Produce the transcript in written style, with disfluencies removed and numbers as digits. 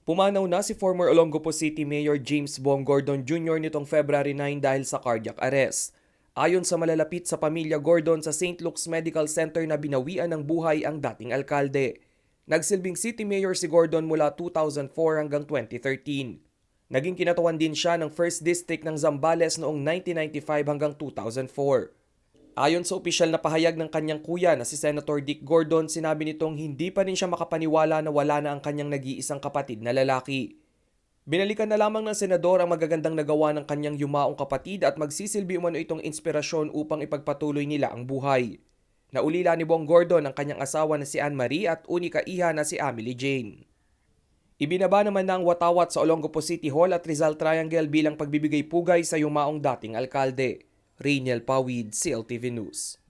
Pumanaw na si former Olongapo City Mayor James Bong Gordon Jr. nitong February 9 dahil sa cardiac arrest. Ayon sa malalapit sa pamilya Gordon sa St. Luke's Medical Center na binawian ng buhay ang dating alkalde. Nagsilbing city mayor si Gordon mula 2004 hanggang 2013. Naging kinatawan din siya ng 1st District ng Zambales noong 1995 hanggang 2004. Ayon sa opisyal na pahayag ng kanyang kuya na si Senator Dick Gordon, sinabi nitong hindi pa rin siya makapaniwala na wala na ang kanyang nag-iisang kapatid na lalaki. Binalikan na lamang ng senador ang magagandang nagawa ng kanyang yumaong kapatid at magsisilbi umano itong inspirasyon upang ipagpatuloy nila ang buhay. Naulila ni Bong Gordon ang kanyang asawa na si Anne Marie at unika iha na si Emily Jane. Ibinaba naman na ang watawat sa Olongapo City Hall at Rizal Triangle bilang pagbibigay pugay sa yumaong dating alkalde. Rainiel Pawid, CLTV News.